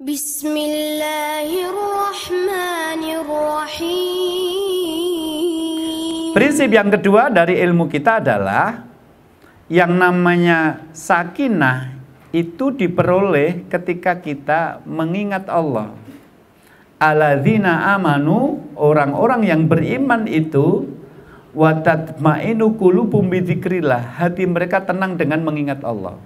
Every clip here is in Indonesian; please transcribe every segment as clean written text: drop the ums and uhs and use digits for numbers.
Bismillahirrahmanirrahim. Prinsip yang kedua dari ilmu kita adalah yang namanya sakinah itu diperoleh ketika kita mengingat Allah. Alladzina amanu, orang-orang yang beriman itu, wa tatmainu qulubum bidzikrillah, hati mereka tenang dengan mengingat Allah.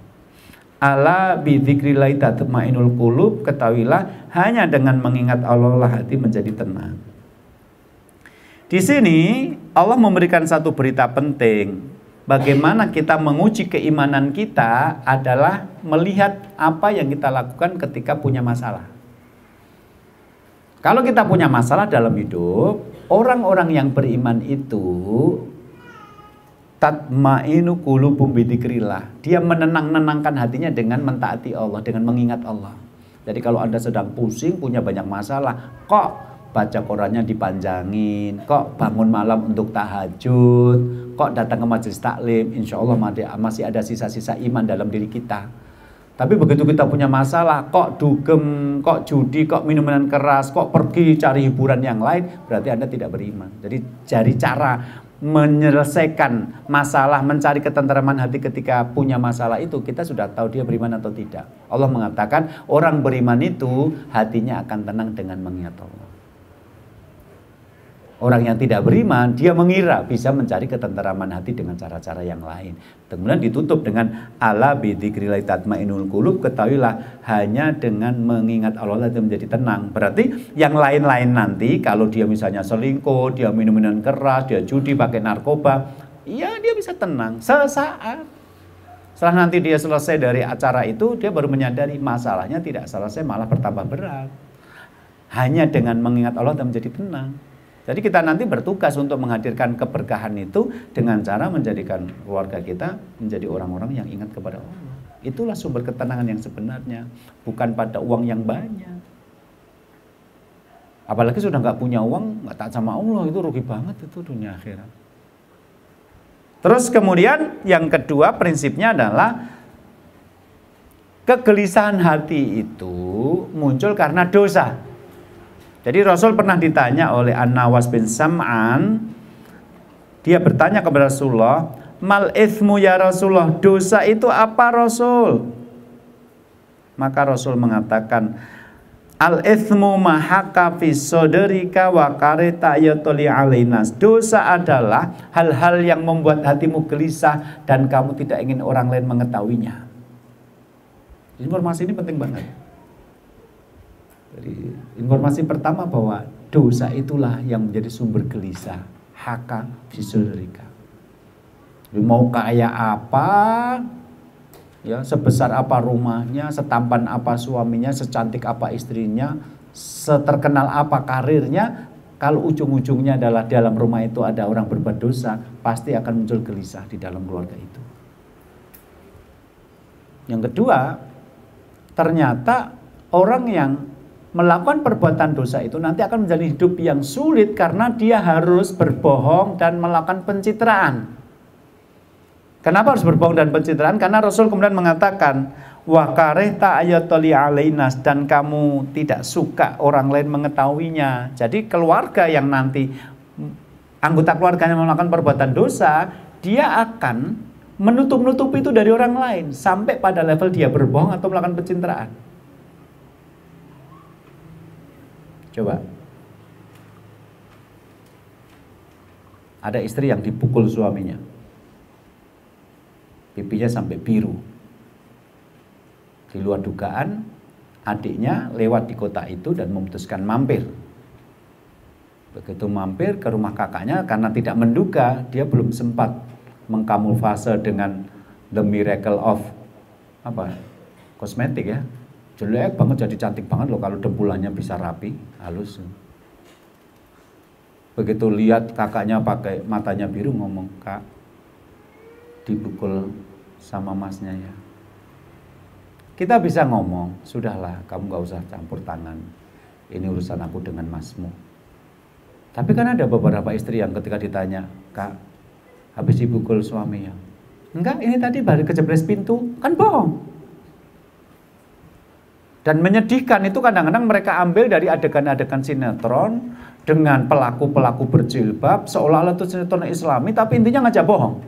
Ala bidzikrillah tatmainul qulub, ketahuilah hanya dengan mengingat Allah lah hati menjadi tenang. Di sini Allah memberikan satu berita penting. Bagaimana kita menguji keimanan kita adalah melihat apa yang kita lakukan ketika punya masalah. Kalau kita punya masalah dalam hidup, orang-orang yang beriman itu tatmainu qulubum bidzikrillah. Dia menenangkan hatinya dengan mentaati Allah, dengan mengingat Allah. Jadi kalau Anda sedang pusing, punya banyak masalah, kok baca Qurannya dipanjangin, kok bangun malam untuk tahajud, kok datang ke majelis taklim, insya Allah masih ada sisa-sisa iman dalam diri kita. Tapi begitu kita punya masalah, kok dugem, kok judi, kok minuman keras, kok pergi cari hiburan yang lain, berarti Anda tidak beriman. Jadi cari cara menyelesaikan masalah, mencari ketentraman hati ketika punya masalah itu, kita sudah tahu dia beriman atau tidak. Allah mengatakan orang beriman itu hatinya akan tenang dengan mengingat Allah. Orang yang tidak beriman, dia mengira bisa mencari ketenteraman hati dengan cara-cara yang lain. Kemudian ditutup dengan ala bidzikrillah tatmainul qulub, ketahuilah hanya dengan mengingat Allah itu menjadi tenang. Berarti yang lain-lain nanti, kalau dia misalnya selingkuh, dia minum minuman keras, dia judi, pakai narkoba, ya dia bisa tenang sesaat. Setelah nanti dia selesai dari acara itu, dia baru menyadari masalahnya tidak selesai, malah bertambah berat. Hanya dengan mengingat Allah dan menjadi tenang. Jadi kita nanti bertugas untuk menghadirkan keberkahan itu dengan cara menjadikan keluarga kita menjadi orang-orang yang ingat kepada Allah. Itulah sumber ketenangan yang sebenarnya, bukan pada uang yang banyak. Apalagi sudah nggak punya uang, nggak taat sama Allah, itu rugi banget itu dunia akhirat. Terus kemudian yang kedua prinsipnya adalah kegelisahan hati itu muncul karena dosa. Jadi Rasul pernah ditanya oleh An-Nawas bin Sam'an, dia bertanya kepada Rasulullah, mal ithmu ya Rasulullah, dosa itu apa Rasul? Maka Rasul mengatakan, al ithmu mahaka fi sodrika wa karita yatoli alinas. Dosa adalah hal-hal yang membuat hatimu gelisah dan kamu tidak ingin orang lain mengetahuinya. Informasi ini penting banget. Jadi, informasi pertama bahwa dosa itulah yang menjadi sumber gelisah. Haka fisodrika. Mau kaya apa, ya, sebesar apa rumahnya, setampan apa suaminya, secantik apa istrinya, seterkenal apa karirnya, kalau ujung-ujungnya adalah dalam rumah itu ada orang berbuat dosa, pasti akan muncul gelisah di dalam keluarga itu. Yang kedua, ternyata orang yang melakukan perbuatan dosa itu nanti akan menjadi hidup yang sulit karena dia harus berbohong dan melakukan pencitraan. Kenapa harus berbohong dan pencitraan? Karena Rasul kemudian mengatakan, wa karihta ayatoli alainas, dan kamu tidak suka orang lain mengetahuinya. Jadi keluarga yang nanti anggota keluarganya melakukan perbuatan dosa, dia akan menutup-nutupi itu dari orang lain sampai pada level dia berbohong atau melakukan pencitraan. Coba, ada istri yang dipukul suaminya, pipinya sampai biru. Di luar dugaan, adiknya lewat di kota itu dan memutuskan mampir. Begitu mampir ke rumah kakaknya, karena tidak menduga, dia belum sempat mengkamuflase dengan the miracle of kosmetik ya. Jelek banget jadi cantik banget loh kalau dempulannya bisa rapi, halus. Begitu lihat kakaknya pakai matanya biru, ngomong, Kak, dipukul sama masnya ya. Kita bisa ngomong, sudahlah kamu gak usah campur tangan, ini urusan aku dengan masmu. Tapi kan ada beberapa istri yang ketika ditanya, Kak, habis dipukul suami ya? Enggak, ini tadi balik kejebres pintu, kan bohong. Dan menyedihkan itu kadang-kadang mereka ambil dari adegan-adegan sinetron dengan pelaku-pelaku berjilbab, seolah-olah itu sinetron Islami, tapi intinya ngajak bohong.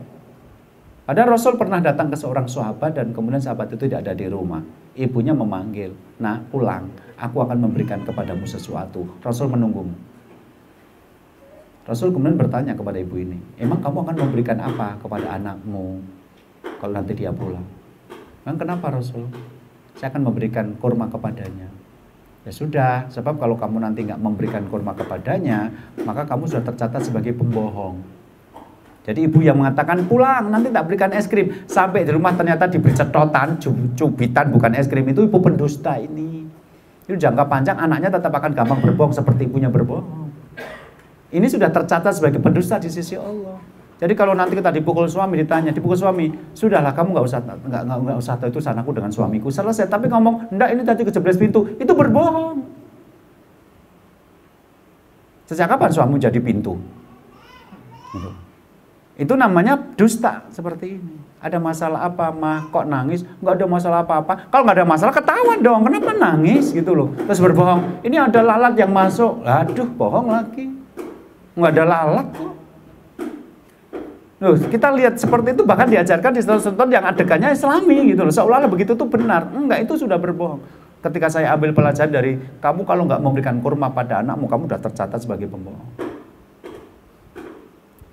Ada Rasul pernah datang ke seorang sahabat dan kemudian sahabat itu tidak ada di rumah. Ibunya memanggil, "Nah, pulang, aku akan memberikan kepadamu sesuatu." Rasul menunggumu. Rasul kemudian bertanya kepada ibu ini, "Emang kamu akan memberikan apa kepada anakmu kalau nanti dia pulang?" "Emang kenapa Rasul?" "Saya akan memberikan kurma kepadanya." "Ya sudah, sebab kalau kamu nanti nggak memberikan kurma kepadanya, maka kamu sudah tercatat sebagai pembohong." Jadi ibu yang mengatakan pulang nanti tak berikan es krim, sampai di rumah ternyata diberi cetotan, cubitan bukan es krim, itu ibu pendusta ini. Itu jangka panjang anaknya tetap akan gampang berbohong seperti ibunya berbohong. Ini sudah tercatat sebagai pendusta di sisi Allah. Jadi kalau nanti kita dipukul suami, ditanya, dipukul suami, sudahlah kamu nggak usah tahu itu anakku dengan suamiku, selesai. Tapi ngomong, enggak ini tadi kejeblos pintu, itu berbohong. Sejak kapan suamimu jadi pintu? Gitu. Itu namanya dusta seperti ini. Ada masalah apa, mah? Kok nangis? Nggak ada masalah apa-apa. Kalau nggak ada masalah ketahuan dong. Kenapa nangis gitu loh? Terus berbohong. Ini ada lalat yang masuk. Aduh, bohong lagi. Nggak ada lalat kok. Loh, kita lihat seperti itu bahkan diajarkan di sinetron yang adegannya Islami gitu loh. Seolah-olah begitu tuh benar. Enggak, itu sudah berbohong. Ketika saya ambil pelajaran dari kamu kalau nggak memberikan kurma pada anakmu, kamu sudah tercatat sebagai pembohong.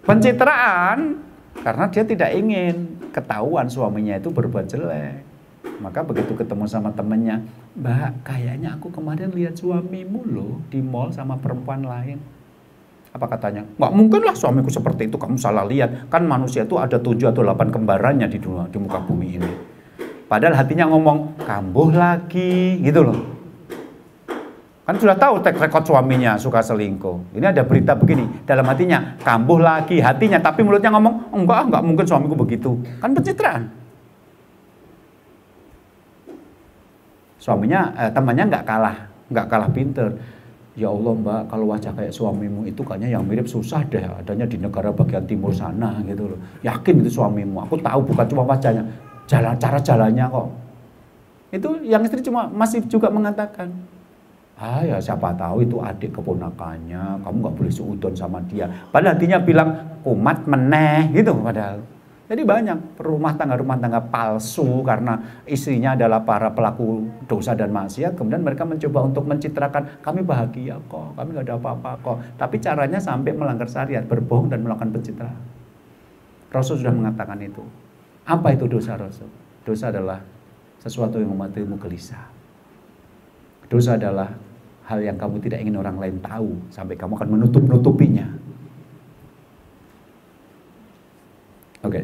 Pencitraan karena dia tidak ingin ketahuan suaminya itu berbuat jelek. Maka begitu ketemu sama temennya, "Mbak, kayaknya aku kemarin lihat suamimu loh di mall sama perempuan lain." Apa katanya? "Nggak mungkin lah suamiku seperti itu, kamu salah lihat. Kan manusia itu ada 7 atau 8 kembarannya di muka bumi ini." Padahal hatinya ngomong, "Kambuh lagi," gitu loh. Kan sudah tahu track record suaminya suka selingkuh. Ini ada berita begini, dalam hatinya kambuh lagi hatinya, tapi mulutnya ngomong, enggak mungkin suamiku begitu." Kan pencitraan. Suaminya, temannya nggak kalah pinter. "Ya Allah Mbak, kalau wajah kayak suamimu itu kayaknya yang mirip susah deh, adanya di negara bagian timur sana gitu loh. Yakin itu suamimu, aku tahu bukan cuma wajahnya, cara jalannya kok." Itu yang istri cuma masih juga mengatakan, "Ah ya siapa tahu itu adik keponakannya, kamu nggak boleh seudon sama dia." Padahal hatinya bilang, "Kumat meneh," gitu padahal. Jadi banyak rumah tangga palsu karena istrinya adalah para pelaku dosa dan maksiat. Kemudian mereka mencoba untuk mencitrakan, "Kami bahagia kok, kami nggak ada apa-apa kok." Tapi caranya sampai melanggar syariat, berbohong dan melakukan pencitraan. Rasul sudah mengatakan itu. Apa itu dosa Rasul? Dosa adalah sesuatu yang membuat dirimu gelisah. Dosa adalah hal yang kamu tidak ingin orang lain tahu sampai kamu akan menutup-nutupinya. Oke.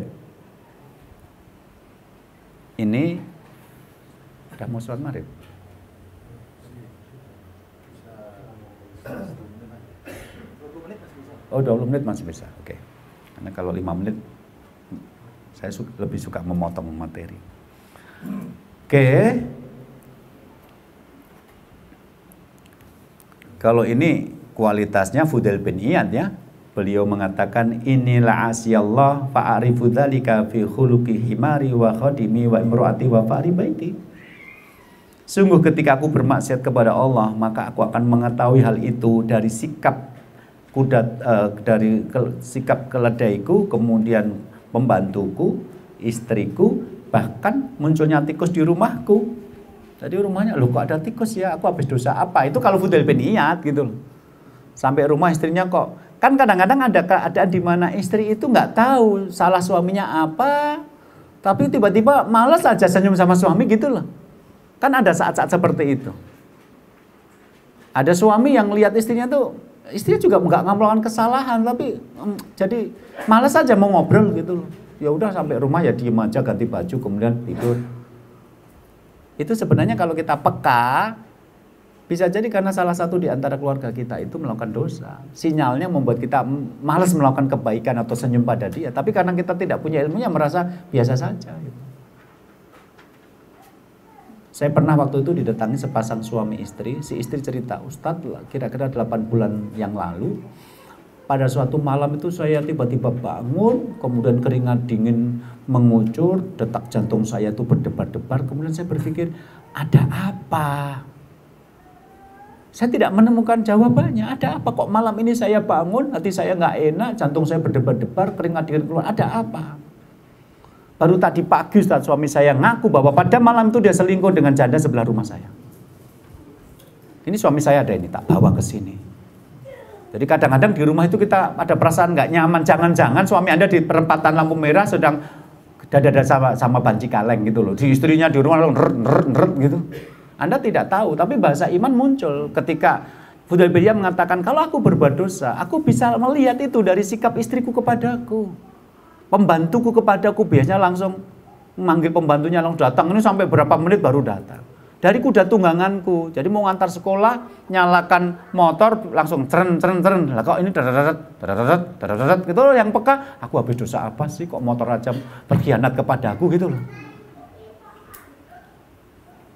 Ini udah mau sholat maghrib. Oh, 20 menit masih bisa. Oke. Karena kalau 5 menit saya lebih suka memotong materi. Oke. Kalau ini kualitasnya Fudail bin Iyad ya. Beliau mengatakan, "Inilah asiyallah fa'arifu dzalika fi khuluqi himari wa khadimi wa imraati wa fa'ri baiti." Sungguh ketika aku bermaksiat kepada Allah, maka aku akan mengetahui hal itu dari sikap sikap keledaiku, kemudian pembantuku, istriku, bahkan munculnya tikus di rumahku. Jadi rumahnya, "Loh kok ada tikus ya, aku habis dosa apa?" Itu kalau Fudail bin Iyad gitu loh. Sampai rumah istrinya kok, kan kadang-kadang ada keadaan di mana istri itu nggak tahu salah suaminya apa, tapi tiba-tiba malas aja senyum sama suami gitu loh. Kan ada saat-saat seperti itu. Ada suami yang lihat istrinya tuh, istrinya juga nggak melakukan kesalahan, tapi jadi malas aja mau ngobrol gitu loh. Ya udah sampai rumah ya diem aja, ganti baju, kemudian tidur. Itu sebenarnya kalau kita peka, bisa jadi karena salah satu di antara keluarga kita itu melakukan dosa. Sinyalnya membuat kita malas melakukan kebaikan atau senyum pada dia. Tapi karena kita tidak punya ilmunya, merasa biasa saja. Gitu. Saya pernah waktu itu didatangi sepasang suami istri. Si istri cerita, "Ustadz, kira-kira 8 bulan yang lalu, pada suatu malam itu saya tiba-tiba bangun, kemudian keringat dingin mengucur, detak jantung saya itu berdebar-debar. Kemudian saya berpikir, ada apa? Saya tidak menemukan jawabannya. Ada apa kok malam ini saya bangun, hati saya nggak enak, jantung saya berdebar-debar, keringat dingin keluar. Ada apa? Baru tadi pagi Ustaz, suami saya ngaku bahwa pada malam itu dia selingkuh dengan janda sebelah rumah saya. Ini suami saya ada ini, tak bawa ke sini. Jadi kadang-kadang di rumah itu kita ada perasaan nggak nyaman. Jangan-jangan suami Anda di perempatan lampu merah sedang dada-dada sama banci kaleng gitu loh. Di istrinya di rumah neret gitu. Anda tidak tahu, tapi bahasa iman muncul ketika Hudaybiyah mengatakan, kalau aku berbuat dosa, aku bisa melihat itu dari sikap istriku kepadaku. Pembantuku kepadaku biasanya langsung memanggil pembantunya, langsung datang. Ini sampai berapa menit baru datang. Dari kuda tungganganku, jadi mau ngantar sekolah, nyalakan motor, langsung ceren. Lah kok ini dararat, gitu loh, yang peka, aku habis dosa apa sih, kok motor aja berkhianat kepadaku gitu loh.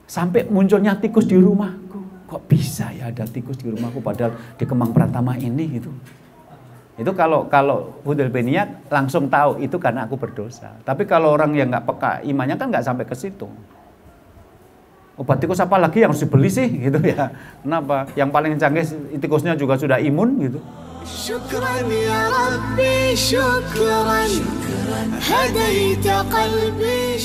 Sampai munculnya tikus di rumahku. Kok bisa ya ada tikus di rumahku padahal di Kemang Pratama ini gitu. Itu kalau Hudaybiyah langsung tahu itu karena aku berdosa. Tapi kalau orang yang nggak peka imannya kan nggak sampai ke situ. Obat tikus apa lagi yang harus dibeli sih gitu ya. Kenapa? Yang paling canggih tikusnya juga sudah imun gitu. Syukran ya Rabbi, syukran hadaita qalbi.